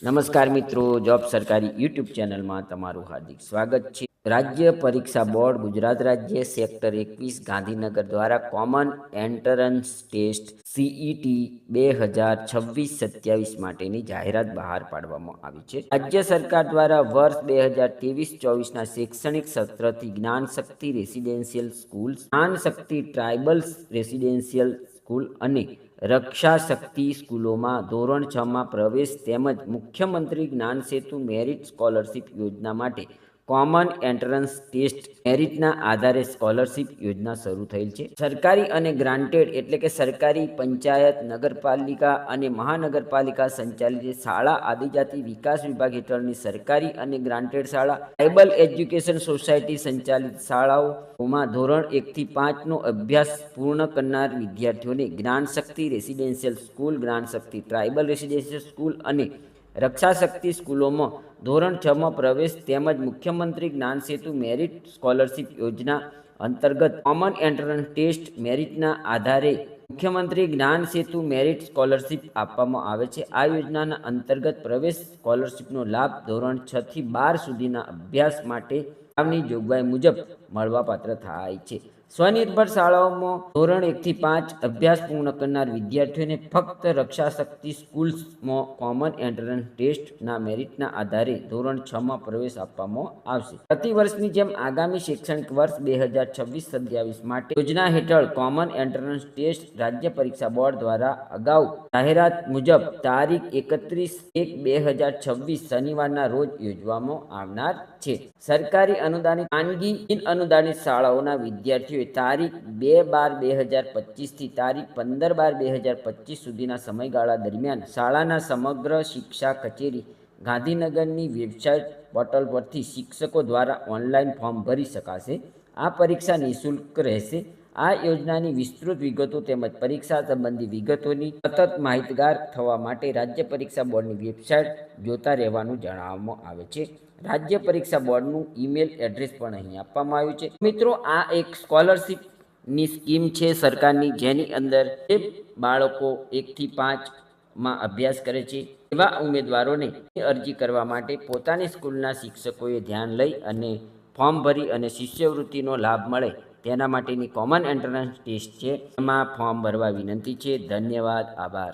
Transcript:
નમસ્કાર મિત્રો, જોબ સરકારી યુટ્યુબ ચેનલમાં તમારું હાર્દિક સ્વાગત છે। રાજ્ય પરીક્ષા બોર્ડ ગુજરાત રાજ્ય સેક્ટર 21 ગાંધીનગર દ્વારા કોમન એન્ટ્રન્સ ટેસ્ટ સીઈટી 2026-27 માટેની જાહેરાત બહાર પાડવામાં આવી છે। રાજ્ય સરકાર દ્વારા વર્ષ 2023-24ના શૈક્ષણિક સત્રથી Gyanshakti residential school, Gyanshakti tribal residential school અને રક્ષા શક્તિ સ્કૂલોમાં ધોરણ 6માં પ્રવેશ તેમજ મુખ્યમંત્રી જ્ઞાન સેતુ મેરિટ સ્કોલરશિપ યોજના માટે કોમન એન્ટ્રન્સ ટેસ્ટ મેરિટના આધારે સ્કોલરશિપ યોજના શરૂ થયેલ છે। સરકારી અને ગ્રાન્ટેડ એટલે કે સરકારી, પંચાયત, નગરપાલિકા અને મહાનગરપાલિકા સંચાલિત શાળા, આદિજાતિ વિકાસ વિભાગ હેઠળની સરકારી અને ગ્રાન્ટેડ શાળા, ટ્રાઇબલ એજ્યુકેશન સોસાયટી સંચાલિત શાળાઓમાં ધોરણ 1 થી 5 નો અભ્યાસ પૂર્ણ કરનાર વિદ્યાર્થીઓને Gyanshakti residential school, Gyanshakti tribal residential school અને રક્ષા શક્તિ સ્કૂલોમાં ધોરણ 6માં પ્રવેશ તેમજ મુખ્યમંત્રી જ્ઞાન સેતુ મેરિટ સ્કોલરશિપ યોજના અંતર્ગત કોમન એન્ટ્રન્સ ટેસ્ટ મેરિટના આધારે મુખ્યમંત્રી જ્ઞાન સેતુ મેરિટ સ્કોલરશિપ આપવામાં આવે છે। આ યોજનાના અંતર્ગત પ્રવેશ સ્કોલરશિપનો લાભ ધોરણ 6 થી 12 સુધીના અભ્યાસ માટે ની જોગવાઈ મુજબ મળવાપાત્ર થાય છે। સ્વનિર્ભર શાળાઓમાં ધોરણ 1 થી 5 અભ્યાસ પૂર્ણ કરનાર વિદ્યાર્થીઓને ફક્ત રક્ષા શક્તિ સ્કૂલ્સમાં કોમન એન્ટ્રન્સ ટેસ્ટના મેરિટના આધારે ધોરણ 6માં પ્રવેશ આપવામાં આવશે। પ્રતિ વર્ષની જેમ આગામી શૈક્ષણિક વર્ષ 2026-27 માટે યોજના હેઠળ કોમન એન્ટ્રન્સ ટેસ્ટ રાજ્ય પરીક્ષા બોર્ડ દ્વારા અગાઉ જાહેરાત મુજબ તારીખ 31/1/2026 શનિવારના રોજ યોજવામાં આવનાર છે। સરકારી અનુદાનિત, ખાનગી બિન અનુદાનિત શાળાઓના વિદ્યાર્થીઓએ તારીખ 2/12/2025 થી તારીખ 15/12/2025 સુધીના સમયગાળા દરમિયાન શાળાના સમગ્ર શિક્ષા કચેરી ગાંધીનગરની વેબસાઇટ પોર્ટલ પરથી શિક્ષકો દ્વારા ઓનલાઈન ફોર્મ ભરી શકાશે। આ પરીક્ષા નિઃશુલ્ક રહેશે। આ યોજનાની વિસ્તૃત વિગતો તેમજ પરીક્ષા સંબંધી વિગતોની સતત માહિતગાર થવા માટે રાજ્ય પરીક્ષા બોર્ડની વેબસાઇટ જોતા રહેવાનું જણાવવામાં આવે છે। રાજ્ય પરીક્ષા બોર્ડનું ઈમેલ એડ્રેસ પણ અહીં આપવામાં આવ્યું છે। મિત્રો, આ એક સ્કોલરશિપની સ્કીમ છે સરકારની, જેની અંદર જે બાળકો 1 થી 5માં અભ્યાસ કરે છે એવા ઉમેદવારોને અરજી કરવા માટે પોતાની સ્કૂલના શિક્ષકોએ ધ્યાન લઈ અને ફોર્મ ભરી અને શિષ્યવૃત્તિનો લાભ મળે તેના માટેની કોમન એન્ટ્રન્સ ટેસ્ટ છે, એમાં ફોર્મ ભરવા વિનંતી છે। ધન્યવાદ, આભાર।